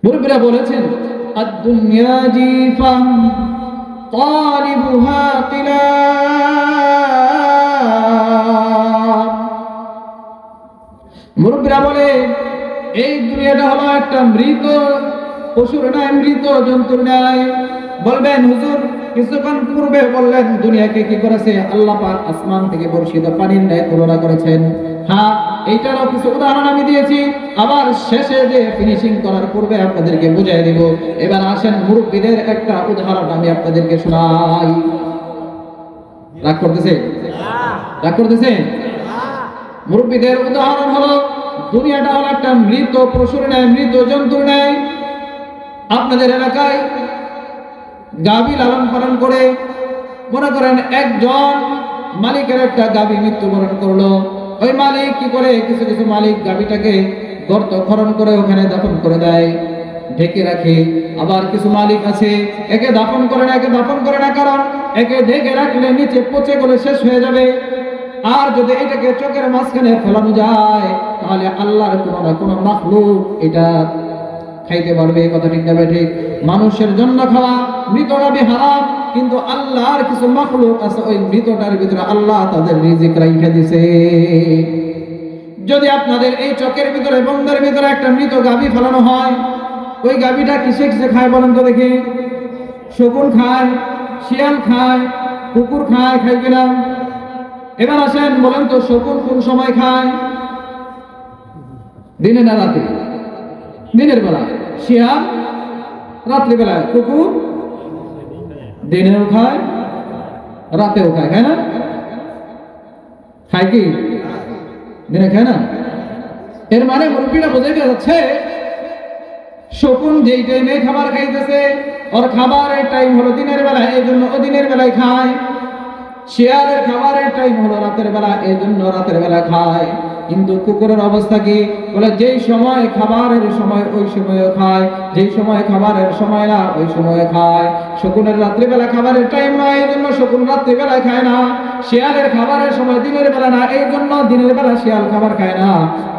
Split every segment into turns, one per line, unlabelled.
মুরব্বিরা বলেছেন আদ-দুনিয়া জিফান তালিবুহা কিলাব। মুরব্বিরা বলে এই দুনিয়াটা হলো একটা মৃত পশুর ন্যায়, মৃত জন্তুর ন্যায়। বলবেন হুজুর কিছুক্ষণ পূর্বে বললেন দুনিয়াকে কি করেছে আল্লাহ পাক আসমান থেকে বর্ষিত পানির ন্যায় তুলনা করেছেন। হ্যাঁ, এইটারও কিছু উদাহরণ আমি দিয়েছি, আবার শেষে যে ফিনিশিং করার পূর্বে আপনাদেরকে বুঝিয়ে দিব। এবার আসেন মুরব্বিদের একটা উদাহরণ আমি আপনাদেরকে শোনাই। রাগ করতেছে? রাগ করতেছে? মুরব্বিদের উদাহরণ হলো দুনিয়াটা হলো একটা মৃত পশুর ন্যায়, মৃত জন্তুর ন্যায়। আপনাদের এলাকায় গাভী লালন পালন করে মনে করেন একজন মালিকের একটা গাভী মৃত্যুবরণ করলো। ওই মালিক কি করে, কিছু কিছু মালিক গাভীটাকে গর্ত খনন করে ওখানে দাফন করে দেয়, ঢেকে রাখে। আবার কিছু মালিক আছে একে দাফন করে না, একে দাফন করে না, কারণ একে ঢেকে রাখলে নিচে পচে গলে শেষ হয়ে যাবে। আর যদি এটাকে চোখের মাঝখানে ফেলানো যায় তাহলে আল্লাহর কোনো না কোনো মাখলুক এটা খাইতে পারবে। কথা ঠিক না ঠিক? মানুষের জন্য খাওয়া মৃত গাভী হারাম, কিন্তু আল্লাহর কিছু মাখলুক আছে ওই মৃতটার ভিতরে আল্লাহ তাদের রিজিক রাইখা দিয়েছে। যদি আপনাদের এই চকের ভিতরে, বন্ধের ভিতরে একটা মৃত গাভী ফেলানো হয়, ওই গাভীটা কিসে কিসে খায় বলেন তো দেখি? শকুন খায়, শিয়াল খায়, কুকুর খায়, খায় কিনা? এবার আসেন বলেন তো শকুন কোন সময় খায়? দিনে না রাতে? দিনের বেলা। শিয়াল রাত্রিবেলায়, কুকুর দিনেও খায় রাতেও খায়, খায় না? খায় কি? দিনে খায় না? এর মানে মুরব্বিরা বোঝাইতে যাচ্ছে শকুন যেই টাইমে খাবার খাইতেছে ওর খাবারের টাইম হলো দিনের বেলা, এই জন্য ও দিনের বেলায় খায়। শিয়ালের খাবারের টাইম হলো রাতের বেলা, এই জন্য রাতের বেলা খায়। কিন্তু কুকুরের অবস্থা কি? বলে যেই সময় খাবারের সময় ওই সময়ও খায়, যেই সময় খাবারের সময় না ওই সময় খায়। শকুনের রাত্রিবেলা খাবারের টাইম নয়, এই জন্য শকুন রাত্রিবেলায় খায় না। শিয়ালের খাবারের সময় দিনের বেলা না, এই জন্য দিনের বেলা শিয়াল খাবার খায় না।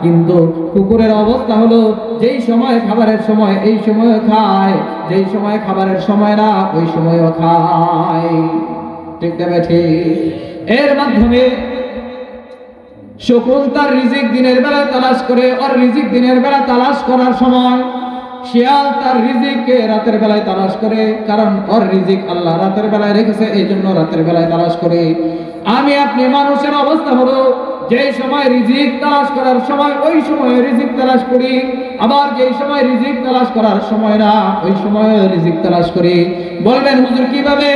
কিন্তু কুকুরের অবস্থা হলো যেই সময় খাবারের সময় এই সময়ও খায়, যেই সময় খাবারের সময় না ওই সময়ও খায়। ঠিক না ঠিক? এর মাধ্যমে শকুন তার রিজিক দিনের বেলা তালাশ করে, আর রিজিক দিনের বেলা তালাশ করার সময় শিয়াল তার রিজিককে রাতের বেলায় তালাশ করে, কারণ ওর রিজিক আল্লাহ রাতের বেলায় রেখেছে, এই জন্য রাতের বেলায় তালাশ করে। আমি আপনি মানুষের অবস্থা হলো যেই সময় রিজিক তালাশ করার সময় ওই সময় রিজিক তালাশ করি, আবার যেই সময় রিজিক তালাশ করার সময় না ওই সময় রিজিক তালাশ করি। বলবেন হুজুর কিভাবে?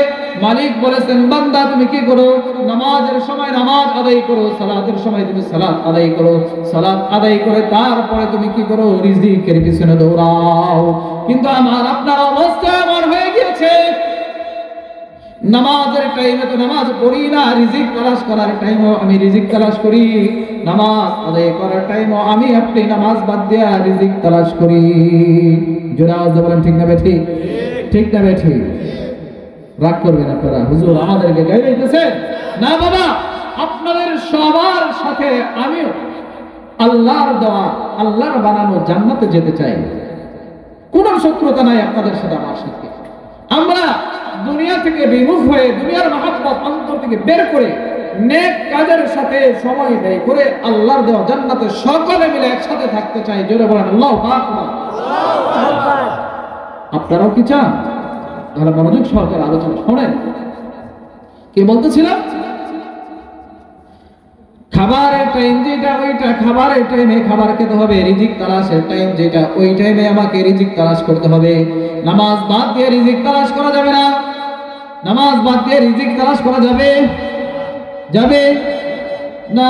মালিক বলেছেন বান্দা তুমি কি করো? নামাজের সময় নামাজ আদায় করো, সালাতের সময় তুমি সালাত আদায় করো, সালাত আদায় করে তারপরে তুমি কি করো? রিজিকের পিছনে দৌড়াও। কিন্তু আমার আপনার অবস্থা এমন হয়ে গিয়েছে নামাজের টাইমে তো নামাজ পড়ি না, রিজিক তালাশ করার টাইমও আমি রিজিক তালাশ করি, নামাজ আদায় করার টাইমও আমি আপনি নামাজ বাদ দিয়ে রিজিক তালাশ করি। জোরে আওয়াজ দিয়ে বলেন ঠিক না বেঠি? ঠিক না বেঠি? রাগ করবেন আপনারা, হুজুর আমাদেরকে গাইতেছে না। বাবা আপনাদের সবার সাথে আমিও আল্লাহর দেওয়া, আল্লাহর বানানো জান্নাতে যেতে চাই। কোন শত্রুতা নাই আপনাদের সাথে আমার সাথে। আমরা দুনিয়া থেকে বিমুখ হয়ে দুনিয়ার মহব্বত অন্তর থেকে বের করে নেক কাজের সাথে সময় ব্যয় করে আল্লাহর দেওয়া জান্নাতে সকলে মিলে একসাথে থাকতে চাই। জোরে বলেন আল্লাহু আকবার। আপনারাও কি চান? তাহলে মনোযোগ সহকারে আলোচনা শোনেন। কি বলতেছিলাম? খাবারের টাইম যেটা ওইটা খাবারের টাইমে খাবার খেতে হবে, রিজিক তালাশের টাইম যেটা ওই টাইমে আমাকে রিজিক তালাশ করতে হবে। নামাজ বাদ দিয়ে রিজিক তালাশ করা যাবে না। নামাজ বাদ দিয়ে রিজিক তালাশ করা যাবে? যাবে না।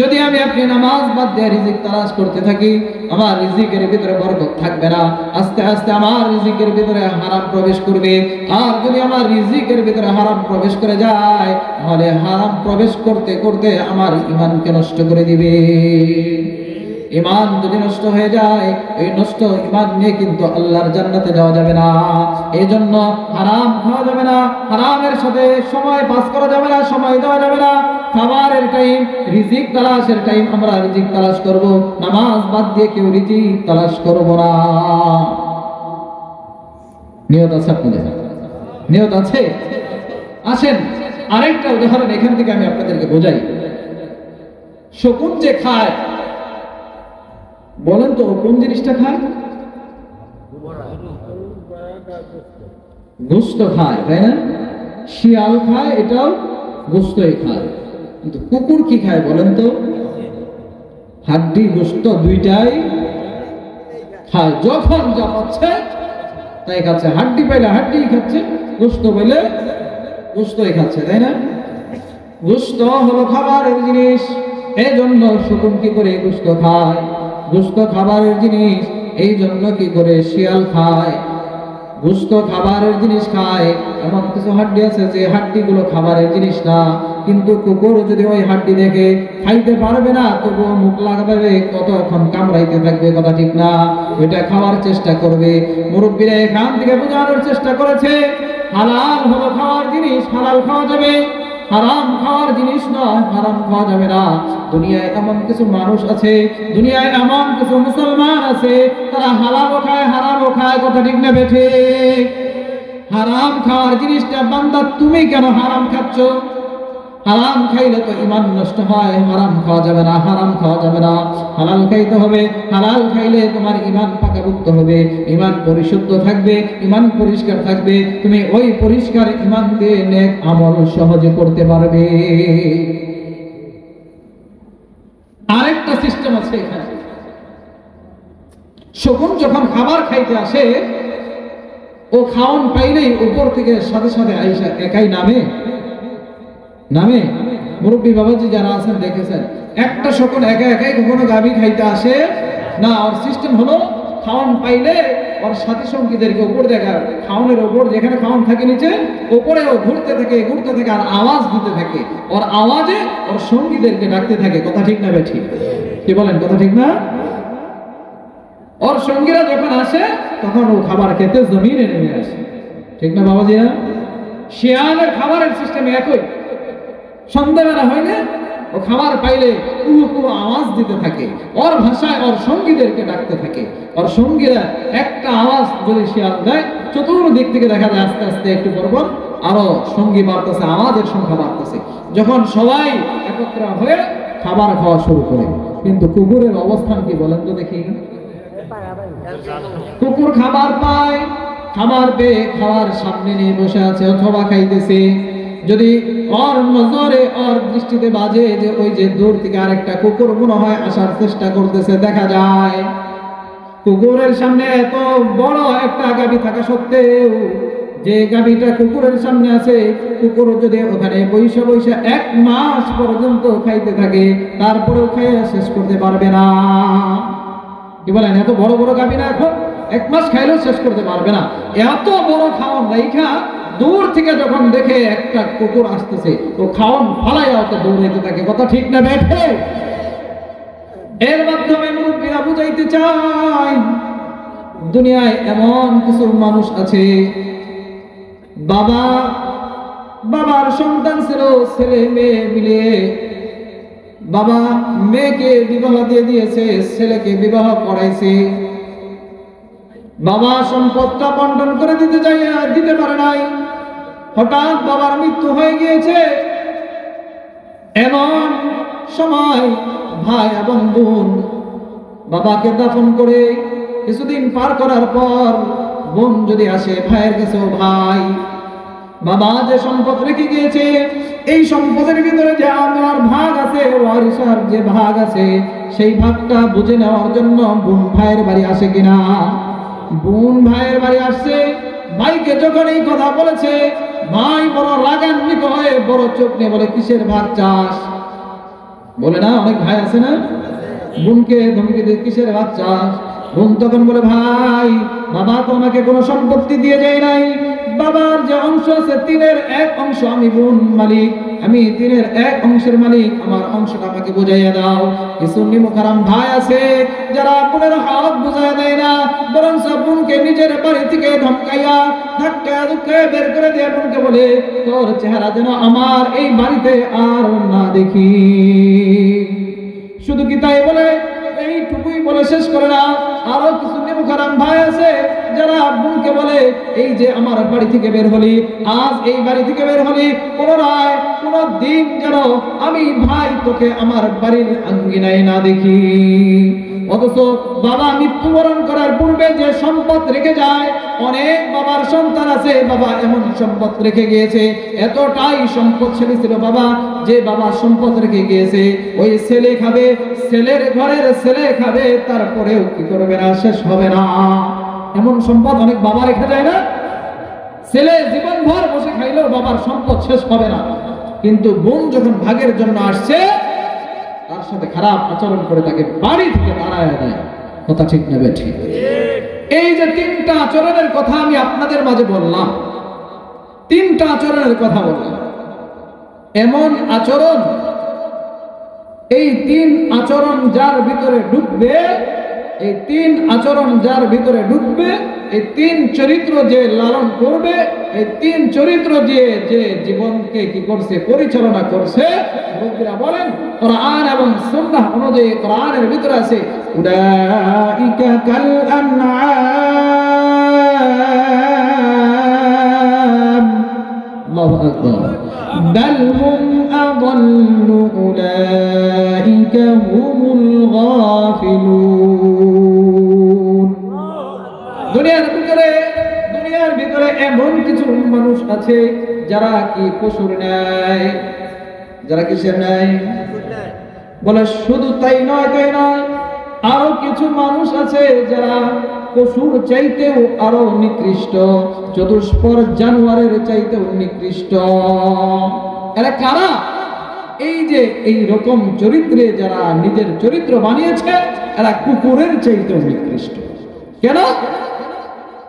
যদি আমি আপনি নামাজ বাদ দিয়ে রিজিক তালাশ করতে থাকি আমার রিজিকের ভিতরে বরকত থাকবে না, আস্তে আস্তে আমার রিজিকের ভিতরে হারাম প্রবেশ করবে। আর যদি আমার রিজিকের ভিতরে হারাম প্রবেশ করে যায় তাহলে হারাম প্রবেশ করতে করতে আমার ঈমানকে নষ্ট করে দিবে। ঈমান যদি নষ্ট হয়ে যায়, এই নষ্ট ঈমান নিয়ে কিন্তু আল্লাহর জান্নাতে যাওয়া যাবে না। এজন্য হারাম খাওয়া যাবে না, হারামের সাথে সময় পাস করা যাবে না, সময় দেওয়া যাবে না। খাবারের টাইম, রিজিক তালাশের টাইম, আমরা রিজিক তালাশ করব, নামাজ বাদ দিয়ে কেউ রিজিক তালাশ করব না। নিয়ত আছে আপনাদের? নিয়ত আছে? আসেন আরেকটা উদাহরণ এখান থেকে আমি আপনাদেরকে বোঝাই। শকুন যে খায়, বলেন তো কোন জিনিসটা খায়? গোশত খায়, তাই না? শিয়াল খায়, এটাও গোশতই খায়। কিন্তু কুকুর কি খায় বলেন তো? হাড্ডি গোশত দুইটাই খায়। যখন যা পাচ্ছে তাই খাচ্ছে। হাড্ডি পাইলে হাড্ডি খাচ্ছে, গোশত পাইলে গোশতই খাচ্ছে, তাই না? গোশত হলো খাবারের জিনিস, এই জন্য শকুন কি করে গোশত খায়? গোশত খাবারের জিনিস, এই জন্য কি করে শিয়াল খায়? গোশত খাবারের জিনিস খায়। এমন কিছু হাড্ডি আছে যে হাড্ডিগুলো খাবারের জিনিস না, কিন্তু কুকুর যদি ওই হাড্ডি দেখে খাইতে পারবে না, তবুও মুখ লাগাবে, কতক্ষণ কামড়াইতে থাকবে, কথা ঠিক না? ওইটা খাওয়ার চেষ্টা করবে। মুরব্বীরা এখান থেকে বোঝানোর চেষ্টা করেছে হালাল হলো খাওয়ার জিনিস, হালাল খাওয়া যাবে, হারাম খাওয়ার জিনিস নয়, হারাম খাওয়া যাবে না। দুনিয়ায় এমন কিছু মানুষ আছে, দুনিয়ায় এমন কিছু মুসলমান আছে, তারা হালালও খায় হারামও খায়, কথা ঠিক না বেঠে? হারাম খাওয়ার জিনিসটা বান্দা তুমি কেন হারাম খাচ্ছ? হারাম খাইলে তো ঈমান নষ্ট হয়। হারাম খাওয়া যাবে না, হারাম খাওয়া যাবে না, হালাল খাইতে হবে। হালাল খাইলে তোমার ঈমান পাকাভুক্ত হবে, ঈমান পরিশুদ্ধ থাকবে, ঈমান পরিষ্কার থাকবে। তুমি ওই পরিষ্কার ঈমান দিয়ে নেক আমল সহজে করতে পারবে। আরেকটা সিস্টেম আছে এখানে। শকুন যখন খাবার খাইতে আসে, ও খাওন পাইলেই উপর থেকে সাথে সাথে আইসা একাই নামে। মুরব্বী বাবাজি যারা আছেন দেখেছেন, একটা শকুন একা একাই কখনো গাভী খাইতে আসে না। ওর সিস্টেম হলো খাওয়ান পাইলে ওর সাথী সঙ্গীদেরকে উপর দেখা, খাওয়ানোর উপর যেখানে খাওয়ান থাকে নিচে, উপরে ও ঘুরতে থাকে আর আওয়াজ দিতে থাকে। ওর আওয়াজে ওর সঙ্গীদেরকে ডাকতে থাকে, কথা ঠিক না বেঠি? কি বলেন, কথা ঠিক না? ওর সঙ্গীরা যখন আসে তখন ও খাবার খেতে জমিনে নেমে আসে, ঠিক না বাবাজিরা? শিয়ালের খাবারের সিস্টেম একই। সন্ধ্যাবেলা হইলে ও খাবার পাইলে কুহু আওয়াজ দিতে থাকে, ওর ভাষায় ওর সঙ্গীদেরকে ডাকতে থাকে। ওর সঙ্গীরা একটা আওয়াজ যদি শিয়াল দেয়, চতুর্দিক থেকে দেখা যায় আস্তে আস্তে একটু পরপর আরো সঙ্গী বাড়তেছে, আওয়াজের সংখ্যা বাড়তেছে। যখন সবাই একত্র হয়ে খাবার খাওয়া শুরু করে। কিন্তু কুকুরের অবস্থান কি বলেন তো দেখি? কুকুর খাবার পায়, খাবার পেয়ে খাওয়ার সামনে নিয়ে বসে আছে অথবা খাইতেছে। যদি ওর নজরে, ওর দৃষ্টিতে বাজে যে ওই যে দূর থেকে আরেকটা কুকুর মনে হয় আসার চেষ্টা করতেছে, দেখা যায় কুকুরের সামনে এত বড় একটা গাভী থাকা সত্ত্বেও যে গাভীটা কুকুরের সামনে আছে, কুকুর যদি ওখানে বৈশা বৈশা 1 মাস পর্যন্ত খাইতে থাকে, তারপরেও খাইয়া শেষ করতে পারবে না। কি বলেন? এত বড় বড় গাভী না, এখন 1 মাস খাইলেও শেষ করতে পারবে না। এত বড় খাওয়ান রাইখা দূর থেকে যখন দেখে একটা কুকুর আসতেছে, ও খাওয়ান ফালাইয়া ওকে দৌড়াইতে থাকে, কথা ঠিক না বেঠে? এর মাধ্যমে মুরব্বীরা বুঝাইতে চায়, দুনিয়ায় এমন কিছু মানুষ আছে, বাবার সন্তান ছিল, ছেলে মেয়ে মিলিয়ে বাবা মেয়েকে বিবাহ দিয়ে দিয়েছে, ছেলেকে বিবাহ করাইছে। বাবা সম্পদটা বন্টন করে দিতে চাইয়া দিতে পারে নাই। হঠাৎ বাবার মৃত্যু হয়ে গিয়েছে। এমন সময় ভাই এবং বোন বাবাকে দাফন করে কিছুদিন পার করার পর বোন যদি আসে ভাইয়ের কাছেও, ভাই বাবা যে সম্পদ রেখে গিয়েছে, এই সম্পদের ভিতরে যে আমার ভাগ আছে, ওয়ারিসার যে ভাগ আছে, সেই ভাগটা বুঝে নেওয়ার জন্য বোন ভাইয়ের বাড়ি আসে কিনা। বোন ভাইয়ের বাড়ি আসছে। ভাইকে যখন এই কথা বলেছে, ভাই বড় রাগান্বিত হয়ে বড় চোখ নিয়ে বলে, কিসের ভাগ চাস? বলে না, অনেক ভাই আছে না, বোনকে ধমকি দিয়ে কিসের ভাগ চাস? বোন তখন বলে, ভাই বাবা তো আমাকে কোনো সম্পত্তি দিয়ে যায় নাই, বাবার যে অংশ আছে 3-এর 1 অংশ আমি বোন মালিক, আমি 3-এর 1 অংশের মালিক, আমার অংশটা আমাকে বুঝাইয়া দাও। কিছু নিমুখারাম ভাই আছে যারা বোনের হক বুঝাইয়া দেয় না, বরং বোনকে নিজের বাড়ি থেকে ধমকাইয়া ধাক্কা ধুক্কায় বের করে দিয়ে বোনকে বলে তোর চেহারা যেন আমার এই বাড়িতে আর না দেখি। শুধু কি তাই বলে? এইটুকুই বলে শেষ করে না, আরো কিছু নিমুখারাম ভাই আছে যারা বোনকে বলে এই যে আমার বাড়ি থেকে বের হলি, আজ এই বাড়ি থেকে বের হলি, পুনরায় কোনো দিন যেন আমি ভাই তোকে আমার বাড়ির আঙ্গিনায় না দেখি। অথচ বাবা মৃত্যুবরণ করার পূর্বে যে সম্পদ রেখে যায়, অনেক বাবার সন্তান আছে বাবা এমন সম্পদ রেখে গিয়েছে, এতটাই সম্পদশালী ছিল বাবা যে বাবা সম্পদ রেখে গিয়েছে ওই ছেলে খাবে, ছেলের ঘরের ছেলে খাবে, তারপরেও কি করবে না, শেষ হবে না। এমন সম্পদ অনেক বাবা রেখে যায় না? ছেলে জীবনভর বসে খাইলেও বাবার সম্পদ শেষ হবে না। কিন্তু বোন যখন ভাগের জন্য আসছে তার সাথে খারাপ আচরণ করে তাকে বাড়ি থেকে তাড়ায় দেয়। কথা ঠিক নেবে? ঠিক। এই যে 3টা আচরণের কথা আমি আপনাদের মাঝে বললাম, 3টা আচরণের কথা বললাম, এমন আচরণ, এই 3 আচরণ যার ভিতরে ঢুকবে, এই 3 আচরণ যার ভিতরে ঢুকবে, এই 3 চরিত্র যে লালন করবে, এই 3 চরিত্র দিয়ে যে জীবনকে কি করছে, পরিচালনা করছে, মুফাসসিররা বলেন কোরআন এবং সুন্নাহ অনুযায়ী কোরআনের ভিতরে আছে উলাইকা কাল আনআম, আল্লাহু আকবার, বাল হুম আযাল্লু উলাইকা হুমুল গাফিলুন। দুনিয়ার ভিতরে এমন কিছু মানুষ আছে যারা কি পশুর ন্যায়, যারা কিসের ন্যায় বলে? শুধু তাই নয়, আরো কিছু মানুষ আছে যারা পশুর চাইতেও আরো নিকৃষ্ট, চতুষ্পদ জানোয়ারের চাইতেও নিকৃষ্ট। এরা কারা? এই যে এই রকম চরিত্রে যারা নিজের চরিত্র বানিয়েছে, এরা কুকুরের চাইতেও নিকৃষ্ট। কেন?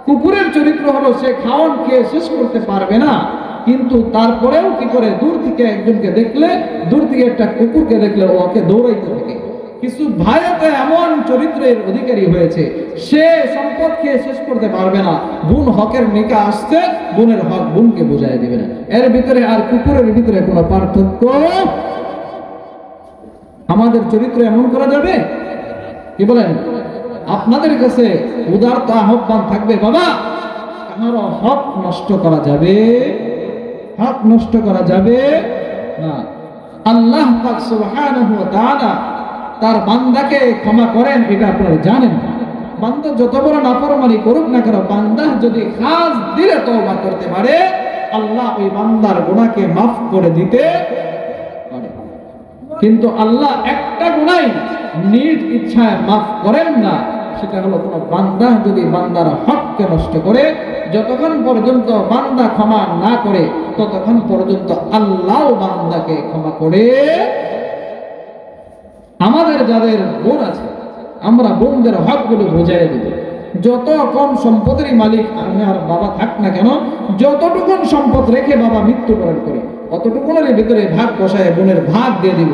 কুকুরের চরিত্র হলো সে খাওয়ান খেয়ে শেষ করতে পারবে না, কিন্তু তারপরেও কি করে, দূর থেকে একজনকে দেখলে, দূর থেকে একটা কুকুরকে দেখলে ওকে দৌড়াইতে থাকে। কিছু ভাইয়াতে এমন চরিত্রের অধিকারী হয়েছে, সে সম্পদ খেয়ে শেষ করতে পারবে না, বোন হকের নিকা আসছে, বোনের হক বোনকে বুঝাই দিবে না। এর ভিতরে আর কুকুরের ভিতরে কোনো পার্থক্য? আমাদের চরিত্র এমন করা যাবে? কি বলেন? আপনাদের কাছে উদারত আহ্বান থাকবে, বাবা কারো হক নষ্ট করা যাবে, হক নষ্ট করা যাবে না। আল্লাহ পাক সুবহানাহু ওয়া তাআলা তার বান্দাকে ক্ষমা করেন, এটা আপনারা জানেন। বান্দা যত বড় নাফরমানি করুক না কেন, বান্দা যদি খাস দিলে তওবা করতে পারে, আল্লাহ ওই বান্দার গুনাহকে মাফ করে দিতে পারে। কিন্তু আল্লাহ একটা গুনাহ নিজ ইচ্ছায় মাফ করেন না, সেটা হলো কোন বান্দা যদি বান্দার হককে নষ্ট করে, যতক্ষণ পর্যন্ত বান্দা ক্ষমা না করে ততক্ষণ পর্যন্ত আল্লাহ বান্দাকে ক্ষমা করে। আমাদের যাদের বোন আছে, আমরা বোনদের হকগুলো বুঝাই দেব। যত কম সম্পদের মালিক আমার বাবা থাক না কেন, যতটুকুন সম্পদ রেখে বাবা মৃত্যুবরণ করে, অতটুকুনের ভিতরে ভাগ বসায় বোনের ভাগ দিয়ে দিব।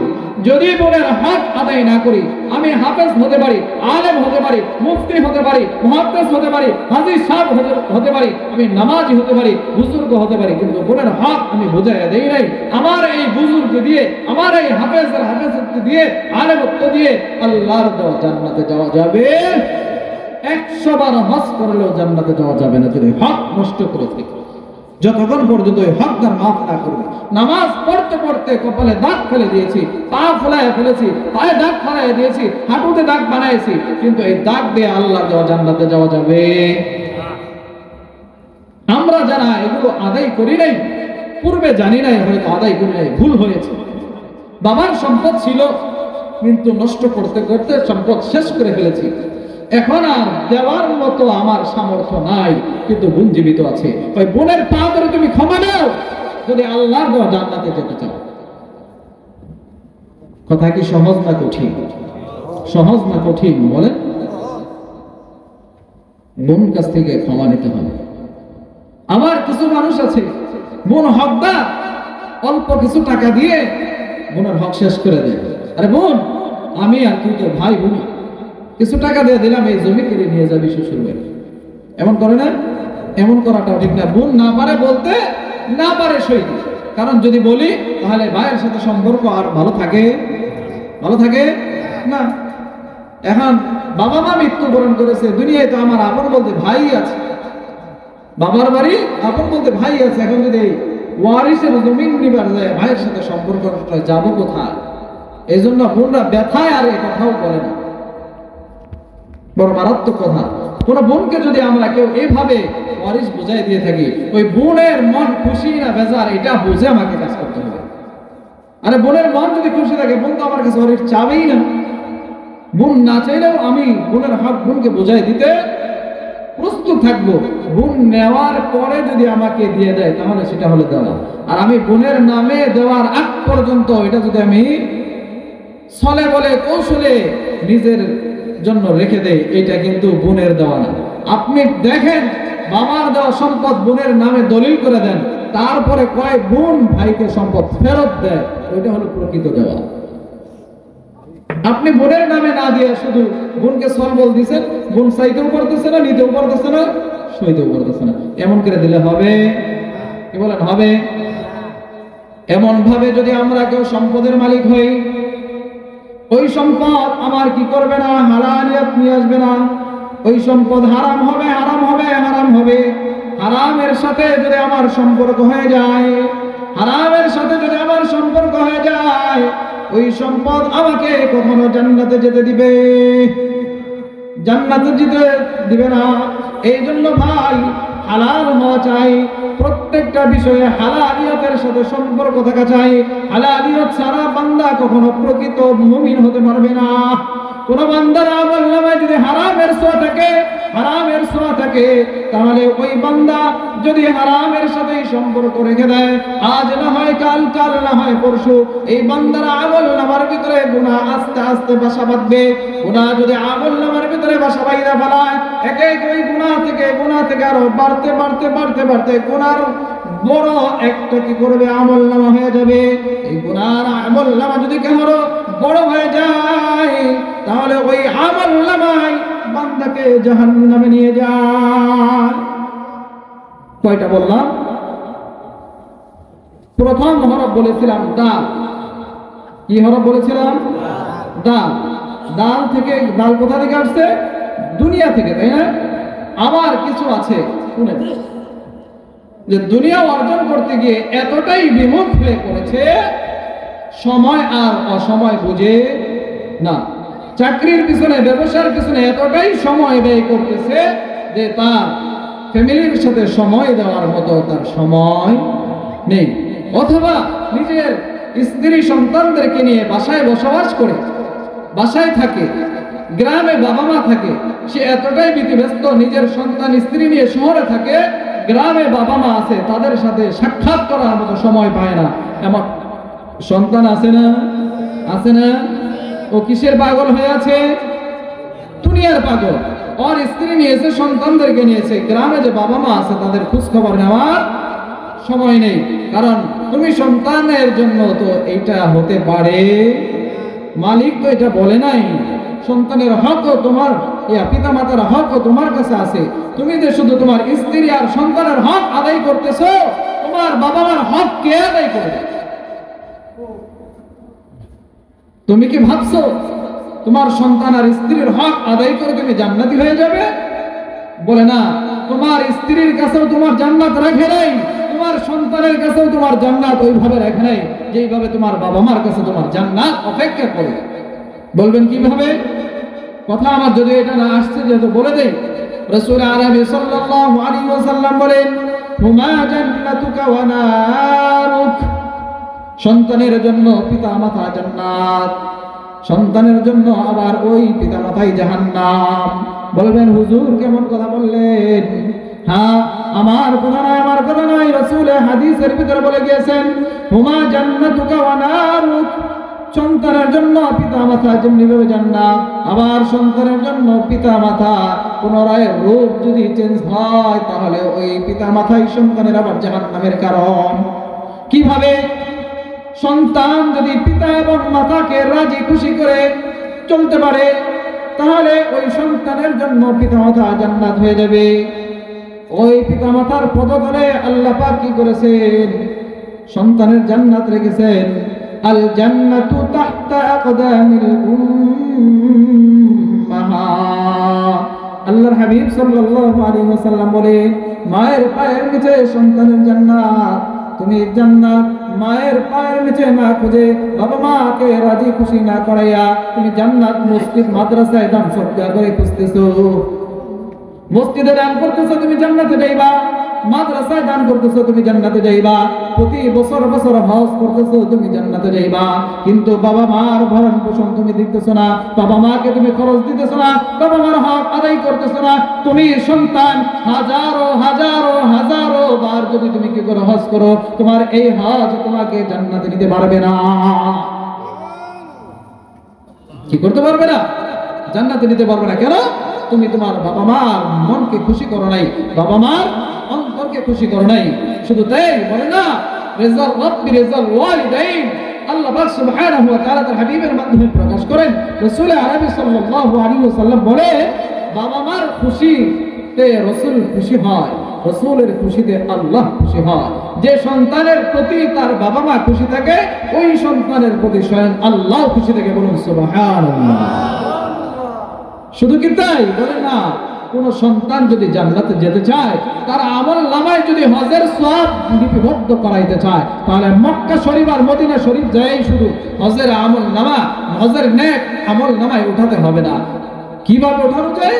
যদি বোনের হক আদায় না করি, আমি হাফেজ হতে পারি, আলেম হতে পারি, মুফতি হতে পারি, মুহাদ্দিস হতে পারি, হাজী সাহেব হতে পারি, আমি নামাজি হতে পারি, বুজুর্গ হতে পারি, কিন্তু বোনের হক আমি বুঝাইয়া দেই নাই। আমার এই বুজুর্গ দিয়ে, আমার এই হাফেজের হাফেজত্ব দিয়ে, আলেমত্ব দিয়ে আল্লাহর দেওয়া জান্নাতে যাওয়া যাবে। 100 বার হজ করলেও জান্নাতে যাওয়া যাবে না যদি হক নষ্ট করে থাকে। যতক্ষণ পর্যন্ত ওই হকদার মাফ না করবে। নামাজ পড়তে পড়তে কপালে দাগ ফেলে দিয়েছি, পা ফেলায় ফেলেছি, পায়ে দাগ ফেলাই দিয়েছি, হাঁটুতে দাগ বানাইছি, কিন্তু এই দাগ দিয়ে আল্লাহ দেওয়া জান্নাতে যাওয়া যাবে। আমরা যারা এগুলো আদায় করি নাই, পূর্বে জানি নাই, হয়তো আদায় করি নাই, ভুল হয়েছে। বাবার সম্পদ ছিল, কিন্তু নষ্ট করতে করতে সম্পদ শেষ করে ফেলেছি। এখন আর দেওয়ার মতো আমার সামর্থ্য নাই, কিন্তু বোন জীবিত আছে। ওই বোনের পা ধরে তুমি ক্ষমা নাও যদি আল্লাহর দেওয়া জান্নাতে যেতে চাও। কথা কি সহজ না কঠিন? সহজ না কঠিন বলেন? বোন কাছ থেকে ক্ষমা নিতে হবে। আমার কিছু মানুষ আছে বোন হকদার, অল্প কিছু টাকা দিয়ে বোনের হক শেষ করে দেয়। আরে বোন, আমি আর তুই তো ভাই বোন, কিছু টাকা দিয়ে দিলাম, এই জমি কিনে নিয়ে যাবি শ্বশুর বাড়ি। এমন করে না? এমন করাটাও ঠিক না। বোন না পারে বলতে, না পারে সইতে। কারণ যদি বলি তাহলে ভাইয়ের সাথে সম্পর্ক আর ভালো থাকে? ভালো থাকে না। এখন বাবা মা মৃত্যুবরণ করেছে, দুনিয়ায় তো আমার আপন বলতে ভাই আছে, বাবার বাড়ি আপন বলতে ভাই আছে। এখন যদি ওয়ারিসের জমিন নিবার যায়, ভাইয়ের সাথে সম্পর্ক যাবো কোথায়? এই জন্য বোনরা ব্যথায় আর এই কথাও বলে না, বড় মারাত্মক কথা। কোন বোনকে যদি আমরা কেউ এইভাবে ওয়ারিস বুঝাই দিয়ে থাকি, ওই বোনের মন খুশি না বেজার এটা বুঝে আমাকে কাজ করতে হবে। আরে বোনের মন যদি খুশি থাকে, বোন তো আমার কাছে ওয়ারিস চাবেই না। বোন না চাইলেও আমি বোনের হক বোনকে বুঝাই দিতে প্রস্তুত থাকবো। বোন নেওয়ার পরে যদি আমাকে দিয়ে দেয় তাহলে সেটা হলে দেওয়া। আর আমি বোনের নামে দেওয়ার আগ পর্যন্ত এটা যদি আমি ছলে বলে কৌশলে নিজের জন্য রেখে দেয়, এটা কিন্তু বোনের দেওয়া না। আপনি দেখেন, বাবার দেওয়া সম্পদ বোনের নামে দলিল করে দেন, তারপরে কয় বোন ভাইকে সম্পদ ফেরত দেয়, ওইটা হলো প্রকৃত দেওয়া। আপনি বোনের নামে না দিয়ে শুধু বোনকে সলবল দিচ্ছেন, বোন চাইতেও পারতেছে না, নিতেও পারতেছে না, সইতেও পারতেছে না। এমন করে দিলে হবে? কি বলেন, হবে? এমন ভাবে যদি আমরা কেউ সম্পদের মালিক হই, ওই সম্পদ আমার কি করবে না, হালালিয়াত নিয়ে আসবে না। ওই সম্পদ হারাম হবে, হারাম হবে, হারাম হবে। হারামের সাথে যদি আমার সম্পর্ক হয়ে যায়, হারামের সাথে যদি আমার সম্পর্ক হয়ে যায়, ওই সম্পদ আমাকে কখনো জান্নাতে যেতে দিবে? জান্নাতে যেতে দিবে না। এই জন্য ভাই, হালাল হওয়া চাই, প্রত্যেকটা বিষয়ে হালালিয়তের সাথে সম্পর্ক থাকা চাই। হালালিয়ত ছাড়া বান্দা কখনো প্রকৃত মুমিন হতে পারবে না। কোন বান্দার আমলনামায় যদি হারামের ছোঁয়া থাকে, হারামের ছোঁয়া থাকে, তাহলে ওই বান্দা যদি হারামের সাথে সম্পর্ক রেখে দেয়, আজ না হয় কাল, কাল না হয় পরশু, এই বান্দার আমলনামার ভিতরে গুনাহ আস্তে আস্তে বাসা বাঁধবে। গুনাহ যদি আমলনামার ভিতরে বাসা বাইধা ফেলায়, এক এক ওই গুনাহ থেকে আরো বাড়তে বাড়তে বাড়তে বাড়তে গুনার বড় একটা কি করবে, আমলনামা হয়ে যাবে। এই গুনার আমলনামা যদি কারো বড় হয়ে যায়, তাহলে ওই আমলনামায় বান্দাকে জাহান্নামে নিয়ে যায়। কয়টা বললাম? প্রথম হরফ বলেছিলাম দাল। কি হরফ বলেছিলাম? দাল। দাল থেকে, দাল কোথা থেকে আসছে? দুনিয়া থেকে, তাই না? আবার কিছু আছে শুনেন, যে দুনিয়া অর্জন করতে গিয়ে এতটাই বিমুখ হয়ে পড়েছে, সময় আর অসময় বুঝে না। চাকরির পিছনে, ব্যবসার পিছনে এতটাই সময় ব্যয় করতেছে যে তার ফ্যামিলির সাথে সময় দেওয়ার মতো তার সময় নেই। অথবা নিজের স্ত্রী সন্তানদেরকে নিয়ে বাসায় বসবাস করে, বাসায় থাকে, গ্রামে বাবা মা থাকে, সে এতটাই ব্যতিব্যস্ত, নিজের সন্তান স্ত্রী নিয়ে শহরে থাকে, গ্রামে বাবা মা আছে, তাদের সাথে সাক্ষাৎ করার মতো সময় পায় না। এমন সন্তান আছে না? আছে না? ও কিসের পাগল হয়ে আছে? দুনিয়ার পাগল। ওর স্ত্রী নিয়েছে, সন্তানদেরকে নিয়েছে, গ্রামে যে বাবা মা আছে তাদের খোঁজ খবর নেওয়ার সময় নেই। কারণ তুমি সন্তানের জন্য তো এইটা হতে পারে, মালিক তো এটা বলে নাই। সন্তানের হকও তোমার, পিতা মাতার হকও তোমার কাছে আছে। তুমি যে শুধু তোমার স্ত্রী আর সন্তানের হক আদায় করতেছো, তোমার বাবা মার হক কে আদায় করবে? তুমি কি ভাবছো তোমার সন্তান আর স্ত্রীর হক আদায় করে তুমি জান্নাতি হয়ে যাবে? বলে না, তোমার স্ত্রীর কাছেও তোমার জান্নাত রাখে নাই, তোমার সন্তানের কাছেও তোমার জান্নাত ওইভাবে রাখে নাই যেইভাবে তোমার বাবা মার কাছে তোমার জান্নাত অপেক্ষা করে। বলবেন কিভাবে? কথা আমার যদি এটা না আসছে যেহেতু বলে দেই। রাসূল আরবি সাল্লাল্লাহু আলাইহি ওয়াসাল্লাম বলেন, হুমা জান্নাতুকা ওয়া নারুক। সন্তানের জন্য পিতা মাতা জান্নাত, সন্তানের জন্য আবার ওই পিতা মাতাই জাহান্নাম। বলবেন হুজুর কেমন কথা বললেন? হ্যাঁ, আমার কথা নয়, আমার কথা নয়, রাসূল হাদিসের ভিতরে বলে গিয়েছেন, হুমা জান্নাতুকা ওয়া নারুক। সন্তানের জন্য পিতা মাতা যেমনি ভাবে জান্নাত, আবার সন্তানের জন্য পিতা মাতা পুনরায় রূপ যদি চেঞ্জ হয় তাহলে ওই পিতা মাতাই সন্তানের আবার জাহান্নামের কারণ। কিভাবে? সন্তান যদি পিতা এবং মাতাকে রাজি খুশি করে চলতে পারে তাহলে ওই সন্তানের জন্য পিতা মাতা জান্নাত হয়ে যাবে। ওই পিতা মাতার পদতলে আল্লাহ পাক কি করেছেন? সন্তানের জান্নাত রেখেছেন। আল জান্নাতু তাহতা আকদামিল উম্মাহাত। আল্লাহর হাবিব সাল্লাল্লাহু আলাইহি ওয়াসাল্লাম বলেন, মায়ের পায়ের নিচে সন্তানের জান্নাত। তুমি জান্নাত মায়ের পায়ের নিচে না খুঁজে, বাবা মাকে রাজি খুশি না করাইয়া তুমি জান্নাত মসজিদ মাদ্রাসায় দান সদকা করে খুঁজতেছো। মসজিদে দান করতেছো, তুমি জান্নাতে যাইবা। মাদ্রাসায় দান করতেছো, তুমি জান্নাতে যাইবা। প্রতি বছর বছর হজ করতেছো, তুমি জান্নাতে যাইবা। কিন্তু বাবা মার ভরণ পোষণ তুমি দেখতেছো না, বাবা মাকে তুমি খরচ দিতেছো না, বাবা মার হক আদায় করতেছো না। তুমি সন্তান হাজারো হাজারো হাজারো বার যদি তুমি কি করে হজ করো, তোমার এই হজ তোমাকে জান্নাতে নিতে পারবে না। কি করতে পারবে না? জান্নাতে নিতে পারবে না। কেন? তুমি তোমার বাবা মার মনকে খুশি করো নাই, বাবা মার অন্তরকে খুশি করো নাই। শুধু তাই বলে না, রিজাল রাব্বি রিজাল ওয়ালিদাইন। আল্লাহ পাক সুবহানাহু ওয়া তাআলা তার হাবিবের মাধ্যমে প্রকাশ করেন। রাসূল আরবি সাল্লাল্লাহু আলাইহি ওয়াসাল্লাম বলে, বাবা মার খুশিতে রাসূল খুশি হয়, রাসূলের খুশিতে আল্লাহ খুশি হয়। যে সন্তানের প্রতি তার বাবা মা খুশি থাকে, ওই সন্তানের প্রতি স্বয়ং আল্লাহ খুশি থাকে। বলুন সুবহানাল্লাহ। শুধু কি তাই? বলে না, কোন সন্তান যদি জান্নাতে যেতে চায়, তার আমল নামায় যদি হজের সওয়াব লিপিবদ্ধ করাইতে চায়, তাহলে মক্কা শরীফ আর মদিনা শরীফ যায় শুধু হজের আমল নামা, হজের নেক আমল নামায় উঠাতে হবে না। কিভাবে উঠানো যায়?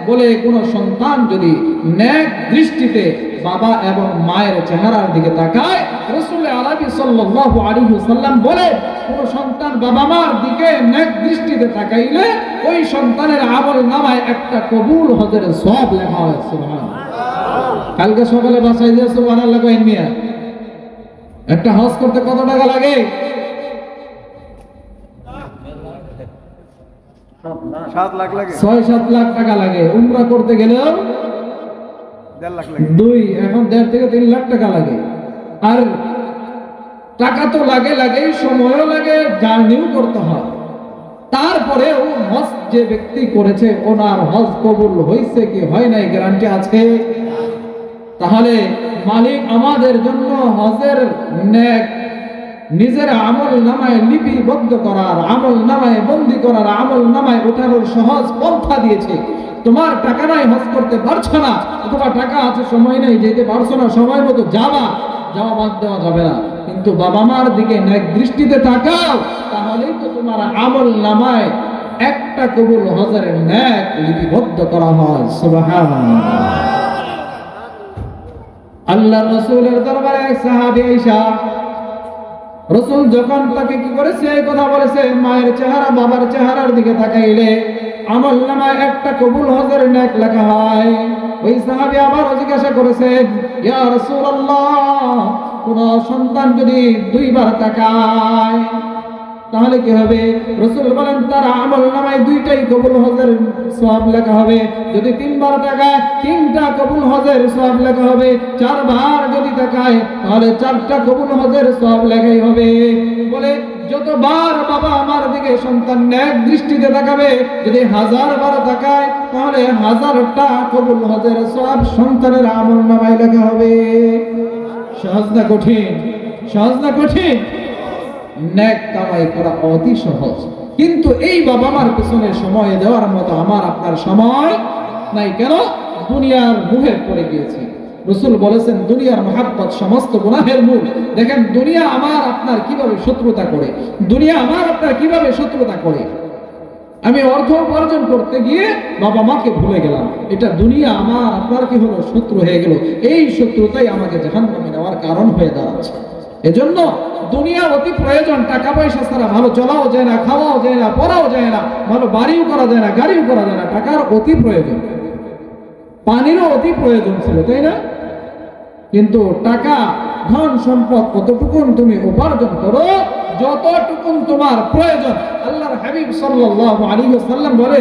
বলে, কোন সন্তান যদি নেক দৃষ্টিতে বাবা এবং মায়ের চেহারার দিকে তাকায়, রাসূল আরবি সাল্লাল্লাহু আলাইহি ওয়াসাল্লাম বলে, কোন সন্তান বাবা মার দিকে নেক দৃষ্টিতে তাকাইলে ওই সন্তানের আমল নামায় একটা কবুল হজের সওয়াব লেখা হয়। সুবহানাল্লাহ। কালকে সকালে বাসায় যে সুবহানাল্লাহ কইন মিয়া, একটা হজ করতে কত টাকা লাগে?
7 লাখ লাগে,
6-7 লাখ টাকা লাগে। উমরা করতে গেলেও
1.5 লাখ লাগে,
এখন 1.5 থেকে 3 লাখ টাকা লাগে। আর টাকা তো লাগে, সময়ও লাগে, জার্নিও করতে হয়। তারপরেও হজ যে ব্যক্তি করেছে, ওনার হজ কবুল হয়েছে কি হয় নাই গ্যারান্টি আছে? তাহলে মালিক আমাদের জন্য হজের নেক নিজের আমল নামায় লিপিবদ্ধ করার, আমল নামায় বন্দী করার, আমল নামায় ওঠানোর সহজ পন্থা দিয়েছে। তোমার টাকা নাই, হজ করতে পারছো না, অথবা টাকা আছে সময় নেই, যেতে পারছো না, সময় মতো যাওয়া বাদ দেওয়া যাবে না। কিন্তু বাবা মার দিকে নেক দৃষ্টিতে তাকাও, তাহলেই তো তোমার আমল নামায় একটা কবুল হজের নেক লিপিবদ্ধ করা হয়। সুবহানাল্লাহ। আল্লাহ রাসূলের দরবারে এক সাহাবী আয়েশা, রাসূল যখন তাকে কি করেছে, এই কথা বলেছে, মায়ের চেহারা বাবার চেহারার দিকে তাকাইলে আমল নামায় একটা কবুল হজের নেক লেখা হয়। ওই সাহাবী আবার জিজ্ঞাসা করেছেন, ইয়া রাসূলুল্লাহ, কোন সন্তান যদি 2 বার তাকায় তাহলে কি হবে? রাসূল বলেন, তার আমল নামায় 2টাই কবুল হজের সওয়াব লেখা হবে। যদি 3 বার তাকায়, 3টা কবুল হজের সওয়াব লেখা হবে। 4 বার যদি তাকায়, তাহলে 4টা কবুল হজের সওয়াব লেখাই হবে। বলে, যতবার বাবা আমার দিকে সন্তান নেক দৃষ্টিতে তাকাবে, যদি 1000 বার তাকায়, তাহলে 1000টা কবুল হজের সওয়াব সন্তানের আমল নামায় লেখা হবে। সহজ না কঠিন? সহজ না কঠিন? নেক কামাই করা অতি সহজ, কিন্তু এই বাবা মার পেছনে সময় দেওয়ার মতো আমার আপনার সময় নাই। কেন? দুনিয়ার মুহে পড়ে গিয়েছি। রাসূল বলেছেন, দুনিয়ার মহাব্বত সমস্ত গুনাহের মূল। দেখেন, দুনিয়া আমার আপনার কিভাবে শত্রুতা করে, দুনিয়া আমার আপনার কিভাবে শত্রুতা করে। আমি অর্থ উপার্জন করতে গিয়ে বাবা মাকে ভুলে গেলাম, এটা দুনিয়া আমার আপনার কি হলো? শত্রু হয়ে গেল। এই শত্রুতাই আমাকে জাহান্নামে নেওয়ার কারণ হয়ে দাঁড়াচ্ছে। এজন্য দুনিয়া অতি প্রয়োজন। টাকা পয়সা ছাড়া ভালো চলাও যায় না, খাওয়াও যায় না, পড়াও যায় না, ভালো বাড়িও করা যায় না, গাড়িও করা যায় না। টাকার অতি প্রয়োজন, পানিরও অতি প্রয়োজন ছিল, তাই না? কিন্তু টাকা, ধন সম্পদ কতটুকু তুমি উপার্জন করো, যতটুকু তোমার প্রয়োজন। আল্লাহর হাবিব সাল্লাল্লাহু আলাইহি ওয়াসাল্লাম বলে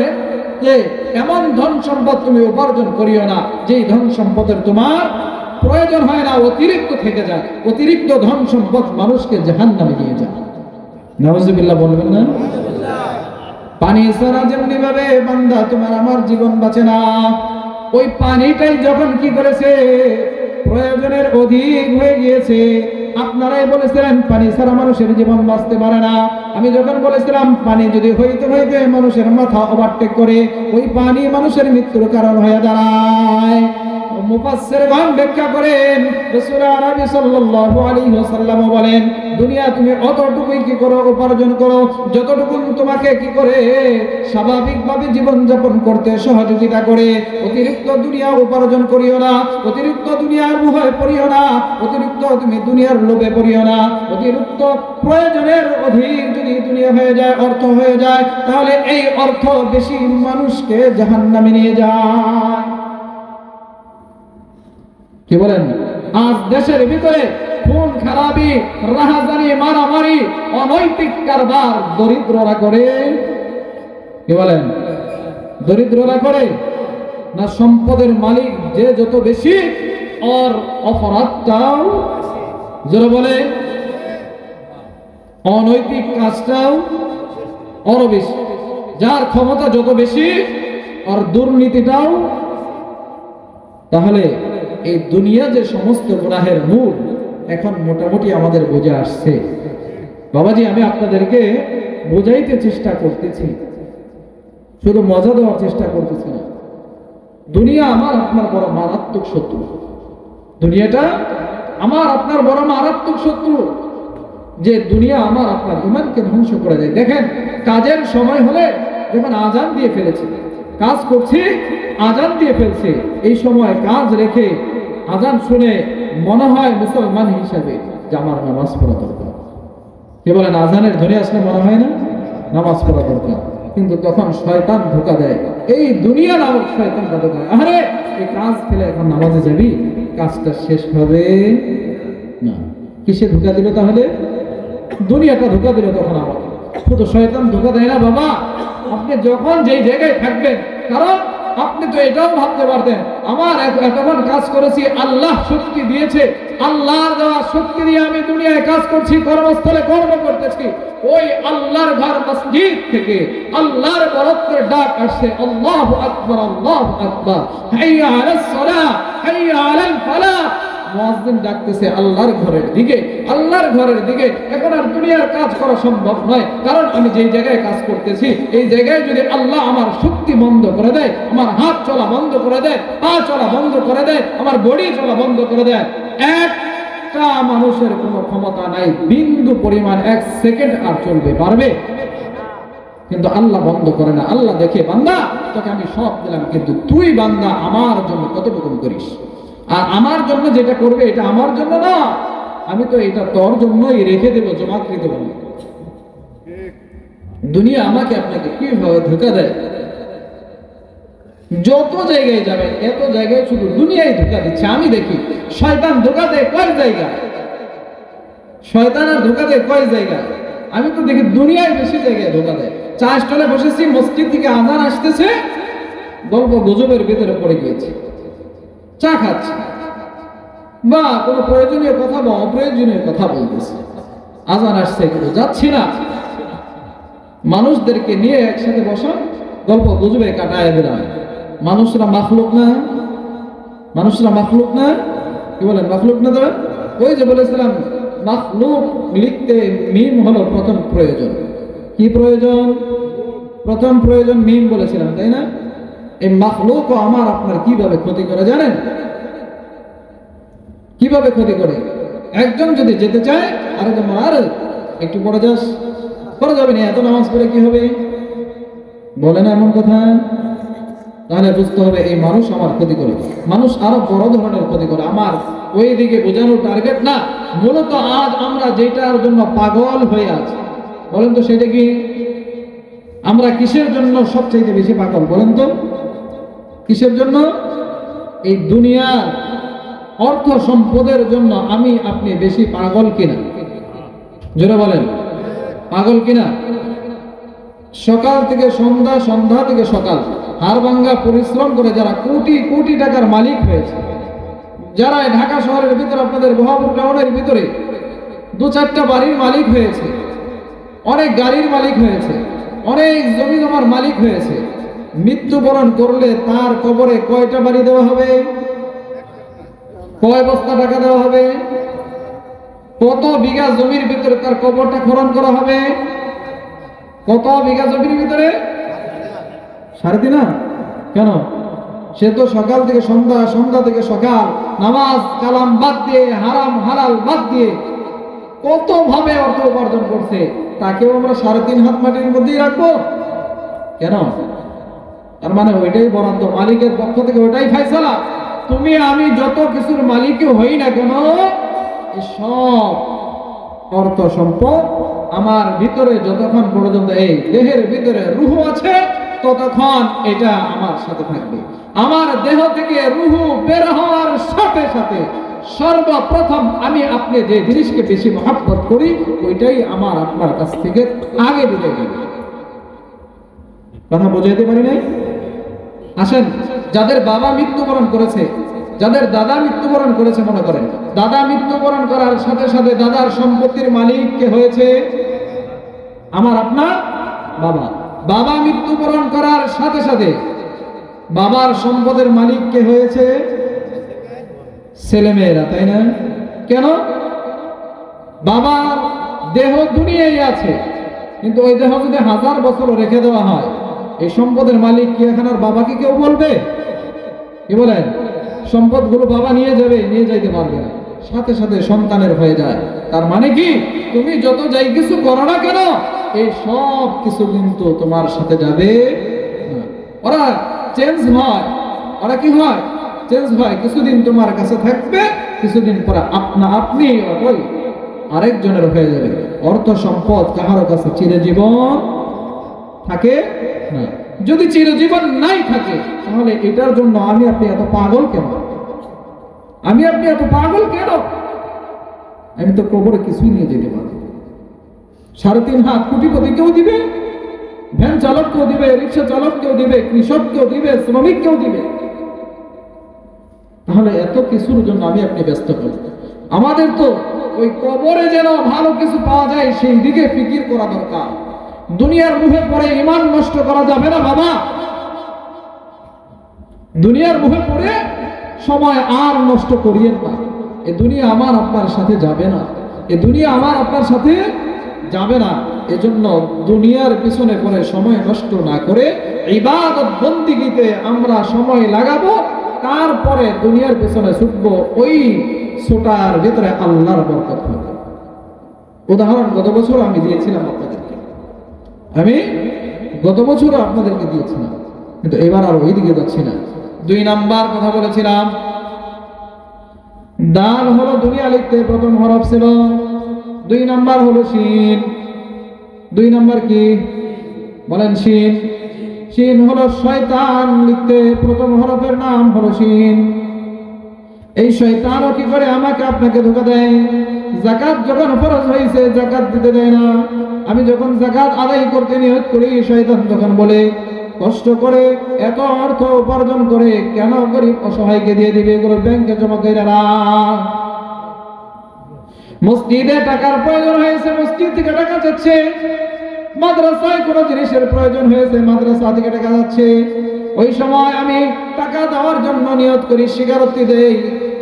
যে এমন ধন সম্পদ তুমি উপার্জন করিও না যেই ধন সম্পদের তোমার প্রয়োজন হয় না, অতিরিক্ত থেকে যায়। অতিরিক্ত ধন সম্পদ মানুষকে জাহান্নামে নিয়ে যায়। নাউজুবিল্লাহ বলবেন না? পানি ছাড়া যেমনি ভাবে বান্দা তোমার আমার জীবন বাঁচে না, ওই পানিটাই যখন কি করেছে প্রয়োজনের অধিক হয়ে গিয়েছে। আপনারাই বলেছিলেন পানি ছাড়া মানুষের জীবন বাঁচতে পারে না। আমি যখন বলেছিলাম পানি যদি হইতে হইতে মানুষের মাথা ওভারটেক করে, ওই পানি মানুষের মৃত্যুর কারণ হয়ে দাঁড়ায়। মুফাসসিরগণ ব্যাখ্যা করেন, রাসূল আরবি সাল্লাল্লাহু আলাইহি ওয়াসাল্লাম বলেন, দুনিয়া তুমি অতটুকুই কি করো উপার্জন করো যতটুকু তোমাকে কি করে স্বাভাবিকভাবে জীবন যাপন করতে সহযোগিতা করে। অতিরিক্ত দুনিয়া উপার্জন করিও না, অতিরিক্ত দুনিয়ার মোহে পড়িও না, অতিরিক্ত তুমি দুনিয়ার লোভে পড়িও না। অতিরিক্ত প্রয়োজনের অধিক যদি দুনিয়া হয়ে যায়, অর্থ হয়ে যায়, তাহলে এই অর্থ বেশি মানুষকে জাহান্নামে নিয়ে যায়। কি বলেন? আজ দেশের ভিতরে খুন খারাপি, রাহাজানি, মারামারি, অনৈতিক কারবার দরিদ্ররা করে। কি বলেন? দরিদ্ররা করে না সম্পদের মালিক যে যত বেশি আর অপরাধটাও যারা বলে অনৈতিক কাজটাও আরো বেশি। যার ক্ষমতা যত বেশি আর দুর্নীতিটাও। তাহলে এই দুনিয়া যে সমস্ত গুনাহের মূল এখন মোটামুটি আমাদের বুঝে আসছে। বাবাজি, আমি আপনাদেরকে বোঝাইতে চেষ্টা করতেছি, শুধু মজা দেওয়ার চেষ্টা করতেছি না। দুনিয়া আমার আপনার বড় মারাত্মক শত্রু। দুনিয়াটা আমার আপনার বড় মারাত্মক শত্রু, যে দুনিয়া আমার আপনার ইমানকে ধ্বংস করে দেয়। দেখেন, কাজের সময় হলে যখন আজান দিয়ে ফেলেছে, কাজ করছি আজান দিয়ে ফেলছে, এই সময় কাজ রেখে আজান শুনে মনে হয় মুসলমান হিসাবে যে আমার নামাজ পড়া দরকার। কে বলেন? আজানের ধ্বনি আসলে মনে হয় না নামাজ পড়া দরকার, কিন্তু তখন শয়তান ধোঁকা দেয়। এই দুনিয়া নামক শয়তানটা ধোঁকা দেয়, আরে এই কাজ ফেলে এখন নামাজে যাবি, কাজটা শেষ হবে না। কিসে ধোঁকা দিল তাহলে? দুনিয়াটা ধোঁকা দিল তখন আমাকে। শুধু শয়তান ধোঁকা দেয় না বাবা, আপনি যখন যেই জায়গায় থাকবেন, কারণ আপনি তো এটাও ভাবতে পারতেন আমার এতক্ষণ কাজ করেছি, আল্লাহ শক্তি দিয়েছে, আল্লাহর দেওয়া শক্তি দিয়ে আমি দুনিয়ায় কাজ করছি, কর্মস্থলে কর্ম করতেছি। ওই আল্লাহর ঘর মসজিদ থেকে আল্লাহর বরত্বের ডাক আসছে, আল্লাহু আকবার, আল্লাহু আকবার, হাইয়া আলাস সালাহ, হাইয়া আলাল ফালাহ। মুয়াজ্জিন ডাকতেছে আল্লাহর ঘরের দিকে, আল্লাহর ঘরের দিকে। এখন আর দুনিয়ার কাজ করা সম্ভব নয়, কারণ আমি যেই জায়গায় কাজ করতেছি এই জায়গায় যদি আল্লাহ আমার শক্তি বন্ধ করে দেয়, আমার হাত চলা বন্ধ করে দেয়, পা চলা বন্ধ করে দেয়, আমার বডি চলা বন্ধ করে দেয়, একটা মানুষের কোনো ক্ষমতা নাই বিন্দু পরিমাণ এক সেকেন্ড আর চলবে পারবে? কিন্তু আল্লাহ বন্ধ করে না। আল্লাহ দেখে, বান্দা তোকে আমি সব দিলাম, কিন্তু তুই বান্দা আমার জন্য কতটুকু করিস। আর আমার জন্য যেটা করবে এটা আমার জন্য না, আমি তো এটা তোর জন্যই রেখে দেবো, জমাকৃত বলে। দুনিয়া আমাকে আপনাকে কিভাবে ধোঁকা দেয়। যত জায়গায় যাবেন এত জায়গায় শুধু দুনিয়ায় ধোঁকা দিচ্ছে। আমি দেখি শয়তান ধোঁকা দেয় কয় জায়গায়, শয়তান আর ধোঁকা দেয় কয় জায়গায়। আমি তো দেখি দুনিয়ায় বেশি জায়গায় ধোঁকা দেয়। চা স্টলে বসেছি, মসজিদ থেকে আজান আসতেছে, গল্প গুজবের ভিতরে পড়ে গিয়েছে, চা খাচ্ছে বা কোনো প্রয়োজনীয় কথা বা অপ্রয়োজনীয় কথা বলতেছে। আজান আসছে কিন্তু যাচ্ছি না, মানুষদেরকে নিয়ে একসাথে বসা, গল্প গুজবে কাটায় দিলাম। মানুষরা মাখলুক না? মানুষরা মাখলুক না? কি বলেন, মাখলুক না? তারা ওই যে বলেছিলাম মাখলুক লিখতে মিম হলো প্রথম প্রয়োজন। কি প্রয়োজন? প্রথম প্রয়োজন মিম বলেছিলাম, তাই না? এই মাখলুক আমার আপনার কিভাবে ক্ষতি করে জানেন? কিভাবে ক্ষতি করে? একজন যদি যেতে চায় আরেকজন আর একটু পরে যাস, পরে যাবে না, এত নামাজ পড়ে কি হবে? বলে না এমন কথা? তাহলে বুঝতে হবে এই মানুষ আমার ক্ষতি করে। মানুষ আরো বড় ধরনের ক্ষতি করে। আমার ওই দিকে বোঝানোর টার্গেট না, মূলত আজ আমরা যেটার জন্য পাগল হয়ে আছি, বলেন তো সেটা কি? আমরা কিসের জন্য সবচেয়ে বেশি পাগল বলেন তো? কিসের জন্য? এই দুনিয়ার অর্থ সম্পদের জন্য আমি আপনি বেশি পাগল কিনা? জোরে বলেন। পাগল কিনা? সকাল থেকে সন্ধ্যা, সন্ধ্যা থেকে সকাল হাড়ভাঙ্গা পরিশ্রম করে যারা কোটি কোটি টাকার মালিক হয়েছে, যারা ঢাকা শহরের ভিতরে আপনাদের বহাপুর টাউনের ভিতরে 2-4টা বাড়ির মালিক হয়েছে, অনেক গাড়ির মালিক হয়েছে, অনেক জমি জমার মালিক হয়েছে, মৃত্যুবরণ করলে তার কবরে কয়টা বাড়ি দেওয়া হবে? কয় বস্তা টাকা দেওয়া হবে? কত বিঘা জমির ভিতরে তার কবরটা খনন করা হবে? কত বিঘা জমির ভিতরে? 3.5। কেন? সে তো সকাল থেকে সন্ধ্যা, সন্ধ্যা থেকে সকাল নামাজ কালাম বাদ দিয়ে, হারাম হালাল বাদ দিয়ে কত ভাবে অর্থ উপার্জন করছে, তাকেও আমরা 3.5 হাত মাটির মধ্যেই রাখবো? কেন? তার মানে ওইটাই বরাদ্দ, মালিকের পক্ষ থেকে ওইটাই ফয়সালা। তুমি আমি যত কিছুর মালিকও হই না কেন, এই সব অর্থ সম্পদ আমার ভিতরে যতক্ষণ পর্যন্ত এই দেহের ভিতরে রূহ আছে ততক্ষণ এটা আমার সাথে থাকবে। আমার দেহ থেকে রূহ বের হওয়ার সাথে সাথে সর্বপ্রথম আমি আপনি যে জিনিসকে বেশি মহব্বত করি ওইটাই আমার আপনার কাছ থেকে আগে বিদায় নেবে। কথা বোঝাইতে পারি নাই? আসেন, যাদের বাবা মৃত্যুবরণ করেছে, যাদের দাদা মৃত্যুবরণ করেছে, মনে করেন দাদা মৃত্যুবরণ করার সাথে সাথে দাদার সম্পত্তির মালিক কে হয়েছে? আমার আপনার বাবা। বাবা মৃত্যুবরণ করার সাথে সাথে বাবার সম্পদের মালিক কে হয়েছে? ছেলেমেয়েরা, তাই না? কেন? বাবার দেহ দুনিয়ায় আছে, কিন্তু ওই দেহ যদি 1000 বছর রেখে দেওয়া হয়, এই সম্পদের মালিক কি এখন আর বাবাকে কেউ বলবে? কি বলেন? সম্পদগুলো বাবা নিয়ে যাবে, নিয়ে যাইতে পারবে না, সাথে সাথে সন্তানের হয়ে যায়। তার মানে কি, তুমি যত যাই কিছু করো না কেন, এই সব কিছু কিন্তু তোমার সাথে যাবে না। ওরা চেঞ্জ হয়, ওরা কি হয়? চেঞ্জ হয়। কিছুদিন তোমার কাছে থাকবে, কিছুদিন পরে আপনি ওই আরেকজনের হয়ে যাবে। অর্থ সম্পদ কাহারো কাছে চিরজীবন থাকে না। যদি চিরজীবন নাই থাকে, তাহলে এটার জন্য আমি আপনি এত পাগল কেন? আমি আপনি এত পাগল কেন? আমি তো কবরে কিছুই নিয়ে যেতে পারি। 3.5 হাত কোটিপতি কেউ দিবে, ভ্যান চালক কেউ দিবে, রিক্সা চালক কেউ দিবে, কৃষক কেউ দিবে, শ্রমিক কেউ দিবে। তাহলে এত কিছুর জন্য আমি আপনি ব্যস্ত হই। আমাদের তো ওই কবরে যেন ভালো কিছু পাওয়া যায় সেই দিকে ফিকির করা দরকার। দুনিয়ার মুখে পড়ে ঈমান নষ্ট করা যাবে না বাবা। দুনিয়ার মুখে পড়ে সময় আর নষ্ট করিয়েন না। এই দুনিয়া আমার আপনার সাথে যাবে না, এই দুনিয়া আমার আপনার সাথে যাবে না। এজন্য দুনিয়ার পিছনে পড়ে সময় নষ্ট না করে ইবাদত বন্দিগিতে আমরা সময় লাগাবো, তারপরে দুনিয়ার পিছনে ছুটবো। ওই ছোটার ভিতরে আল্লাহর বরকত হবে। উদাহরণ গত বছর আমি দিয়েছিলাম আপনাদেরকে, আমি গত বছরও আপনাদেরকে দিয়েছিলাম, কিন্তু এবার আর ওই দিকে যাচ্ছি না। 2 নাম্বার কথা বলেছিলাম, দাল হলো দুনিয়া লিখতে প্রথম হরফ ছিল, 2 নাম্বার হলো শিন। 2 নাম্বার কি বলেন? শিন। শিন হলো শয়তান লিখতে প্রথম হরফের নাম হলো শিন। এই শয়তানও কি করে আমাকে আপনাকে ধোঁকা দেয়? যাকাত যখন ফরজ হয়েছে যাকাত দিতে দেয় না। আমি যখন যাকাত আদায় করতে নিয়ত করি, শয়তান তখন বলে কষ্ট করে এত অর্থ উপার্জন করে কেন গরিব অসহায়কে দিয়ে দিবে, এগুলো ব্যাংকে জমা করে রাখ। মসজিদে টাকার প্রয়োজন হয়েছে, মসজিদ থেকে টাকা যাচ্ছে। মাদ্রাসায় কোনো জিনিসের প্রয়োজন হয়েছে, মাদ্রাসা থেকে টাকা যাচ্ছে। ওই সময় আমি টাকা দেওয়ার জন্য নিয়ত করি, স্বীকারোক্তি দেই।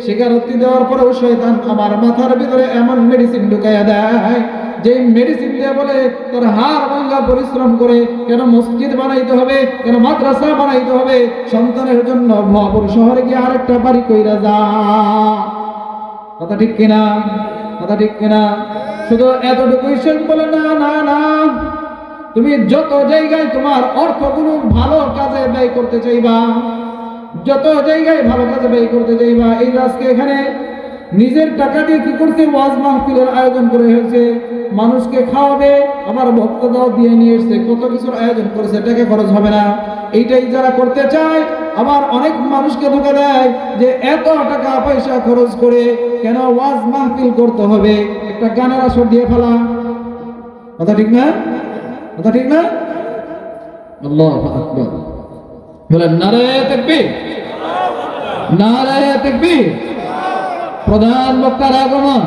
স্বীকারোক্তি দেওয়ার পরেও শয়তান আমার মাথার ভিতরে এমন মেডিসিন ঢুকাইয়া দেয়, যে মেডিসিন দিয়ে বলে তোর হাড় ভাঙা পরিশ্রম করে কেন মসজিদ বানাইতে হবে, কেন মাদ্রাসা বানাইতে হবে, সন্তানের জন্য ভবর শহরে গিয়ে আরেকটা বাড়ি কইরা যা। কথা ঠিক কিনা? কথা ঠিক কিনা? শুধু এতটুকুই সে বলে না না না, তুমি যত জায়গায় তোমার অর্থগুলো ভালো কাজে ব্যয় করতে চাইবা, যত জায়গায় ভালো কাজে ব্যয় করতে চাইবা। এই আজকে এখানে নিজের টাকা দিয়ে কি করছে? ওয়াজ মাহফিলের আয়োজন করে হয়েছে, মানুষকে খাওয়াবে, আমার ভক্তদাও দিয়ে নিয়ে এসছে, কত কিছুর আয়োজন করেছে, টাকা খরচ হবে না। এইটাই যারা করতে চায়, আবার অনেক মানুষকে ধোঁকা দেয় যে এত টাকা পয়সা খরচ করে কেন ওয়াজ মাহফিল করতে হবে, একটা গানের আসর দিয়ে ফেলা। কথা ঠিক না? কথা ঠিক না? আল্লাহু আকবার। বলেন নারায়ে তাকবীর, নারায়ে তাকবীর। প্রধান বক্তার আগমন।